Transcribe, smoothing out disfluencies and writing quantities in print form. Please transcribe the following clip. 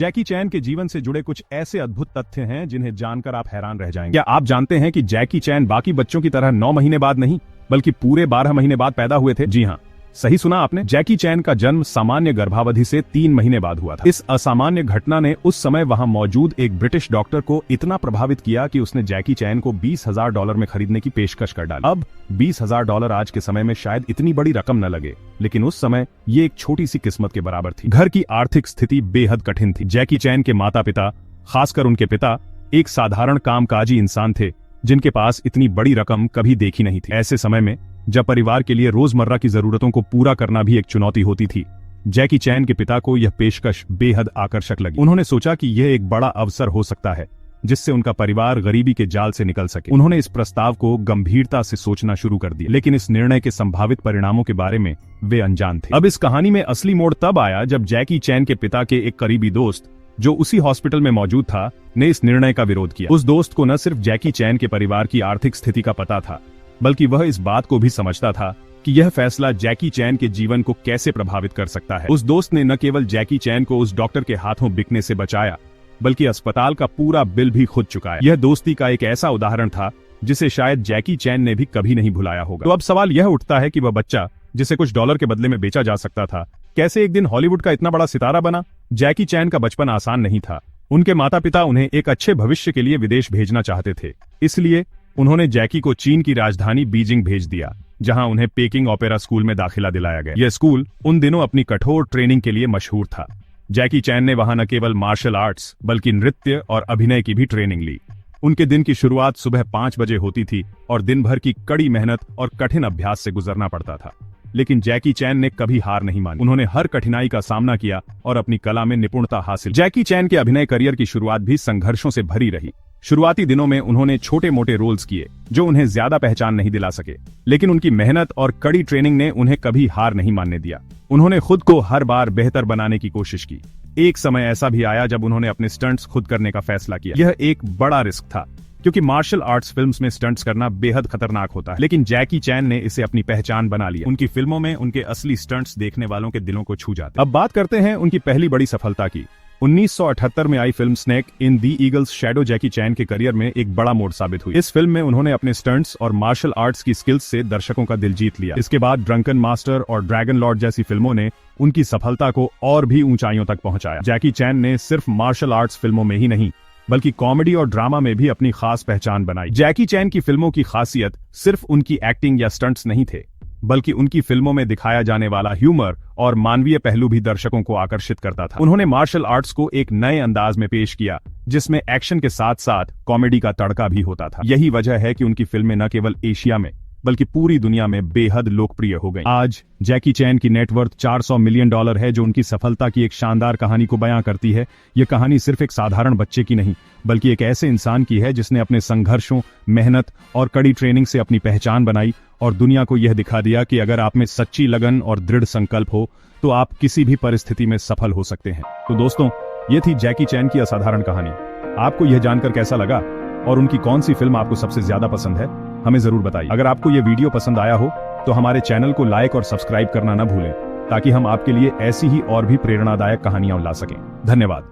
जैकी Chan के जीवन से जुड़े कुछ ऐसे अद्भुत तथ्य हैं जिन्हें जानकर आप हैरान रह जाएंगे। क्या आप जानते हैं कि जैकी चैन बाकी बच्चों की तरह 9 महीने बाद नहीं बल्कि पूरे 12 महीने बाद पैदा हुए थे? जी हाँ, सही सुना आपने। जैकी चैन का जन्म सामान्य गर्भावधि से 3 महीने बाद हुआ था। इस असामान्य घटना ने उस समय वहां मौजूद एक ब्रिटिश डॉक्टर को इतना प्रभावित किया कि उसने जैकी चैन को $20,000 में खरीदने की पेशकश कर डाली। अब $20,000 आज के समय में शायद इतनी बड़ी रकम न लगे, लेकिन उस समय ये एक छोटी सी किस्मत के बराबर थी। घर की आर्थिक स्थिति बेहद कठिन थी। जैकी चैन के माता पिता, खासकर उनके पिता, एक साधारण कामकाजी इंसान थे जिनके पास इतनी बड़ी रकम कभी देखी नहीं थी। ऐसे समय में जब परिवार के लिए रोजमर्रा की जरूरतों को पूरा करना भी एक चुनौती होती थी, जैकी चैन के पिता को यह पेशकश बेहद आकर्षक लगी। उन्होंने सोचा कि यह एक बड़ा अवसर हो सकता है जिससे उनका परिवार गरीबी के जाल से निकल सके। उन्होंने इस प्रस्ताव को गंभीरता से सोचना शुरू कर दिया, लेकिन इस निर्णय के संभावित परिणामों के बारे में वे अनजान थे। अब इस कहानी में असली मोड़ तब आया जब जैकी चैन के पिता के एक करीबी दोस्त, जो उसी हॉस्पिटल में मौजूद था, ने इस निर्णय का विरोध किया। उस दोस्त को न सिर्फ जैकी चैन के परिवार की आर्थिक स्थिति का पता था, बल्कि वह इस बात को भी समझता था कि यह फैसला जैकी चैन के जीवन को कैसे प्रभावित कर सकता है। उस दोस्त ने न केवल जैकी चैन को उस डॉक्टर के हाथों बिकने से बचाया, बल्कि अस्पताल का पूरा बिल भी खुद चुकाया। यह दोस्ती का एक ऐसा उदाहरण था जिसे शायद जैकी चैन ने भी कभी नहीं भुलाया होगा। तो अब सवाल यह उठता है कि वह बच्चा, जिसे कुछ डॉलर के बदले में बेचा जा सकता था, कैसे एक दिन हॉलीवुड का इतना बड़ा सितारा बना? जैकी चैन का बचपन आसान नहीं था। उनके माता पिता उन्हें एक अच्छे भविष्य के लिए विदेश भेजना चाहते थे, इसलिए उन्होंने जैकी को चीन की राजधानी बीजिंग भेज दिया, जहां उन्हें पेकिंग ओपेरा स्कूल में दाखिला दिलाया गया। यह स्कूल उन दिनों अपनी कठोर ट्रेनिंग के लिए मशहूर था। जैकी चैन ने वहां न केवल मार्शल आर्ट्स बल्कि नृत्य और अभिनय की भी ट्रेनिंग ली। उनके दिन की शुरुआत सुबह 5 बजे होती थी और दिन भर की कड़ी मेहनत और कठिन अभ्यास से गुजरना पड़ता था। लेकिन जैकी चैन ने कभी हार नहीं मानी। उन्होंने हर कठिनाई का सामना किया और अपनी कला में निपुणता हासिल। जैकी चैन के अभिनय करियर की शुरुआत भी संघर्षों से भरी रही। शुरुआती दिनों में उन्होंने छोटे मोटे रोल्स किए जो उन्हें ज्यादा पहचान नहीं दिला सके, लेकिन उनकी मेहनत और कड़ी ट्रेनिंग ने उन्हें कभी हार नहीं मानने दिया। उन्होंने खुद को हर बार बेहतर बनाने की कोशिश की। एक समय ऐसा भी आया जब उन्होंने अपने स्टंट्स खुद करने का फैसला किया। यह एक बड़ा रिस्क था, क्योंकि मार्शल आर्ट्स फिल्म्स में स्टंट्स करना बेहद खतरनाक होता है, लेकिन जैकी चैन ने इसे अपनी पहचान बना लिया। उनकी फिल्मों में उनके असली स्टंट्स देखने वालों के दिलों को छू जाते। अब बात करते हैं उनकी पहली बड़ी सफलता की। 1978 में आई film snake in the eagle's shadow Jackie Chan के करियर में एक बड़ा मोड़ साबित हुई। इस फिल्म में उन्होंने अपने स्टंट्स और मार्शल आर्ट्स की स्किल्स से दर्शकों का दिल जीत लिया। इसके बाद ड्रंकन मास्टर और ड्रैगन लॉर्ड जैसी फिल्मों ने उनकी सफलता को और भी ऊंचाइयों तक पहुंचाया। जैकी चैन ने सिर्फ मार्शल आर्ट्स फिल्मों में ही नहीं, बल्कि कॉमेडी और ड्रामा में भी अपनी खास पहचान बनाई। जैकी चैन की फिल्मों की खासियत सिर्फ उनकी एक्टिंग या स्टंट्स नहीं थे, बल्कि उनकी फिल्मों में दिखाया जाने वाला ह्यूमर और मानवीय पहलू भी दर्शकों को आकर्षित करता था। उन्होंने मार्शल आर्ट्स को एक नए अंदाज में पेश किया, जिसमें एक्शन के साथ साथ कॉमेडी का तड़का भी होता था। यही वजह है कि उनकी फिल्में न केवल एशिया में बल्कि पूरी दुनिया में बेहद लोकप्रिय हो गई। आज जैकी चैन की नेटवर्थ $400 मिलियन है, जो उनकी सफलता की एक शानदार कहानी को बयां करती है। यह कहानी सिर्फ एक साधारण बच्चे की नहीं, बल्कि एक ऐसे इंसान की है जिसने अपने संघर्षों, मेहनत और कड़ी ट्रेनिंग से अपनी पहचान बनाई और दुनिया को यह दिखा दिया कि अगर आप में सच्ची लगन और दृढ़ संकल्प हो तो आप किसी भी परिस्थिति में सफल हो सकते हैं। तो दोस्तों, ये थी जैकी चैन की असाधारण कहानी। आपको यह जानकर कैसा लगा और उनकी कौन सी फिल्म आपको सबसे ज्यादा पसंद है, हमें जरूर बताइए। अगर आपको यह वीडियो पसंद आया हो तो हमारे चैनल को लाइक और सब्सक्राइब करना न भूलें, ताकि हम आपके लिए ऐसी ही और भी प्रेरणादायक कहानियां ला सकें। धन्यवाद।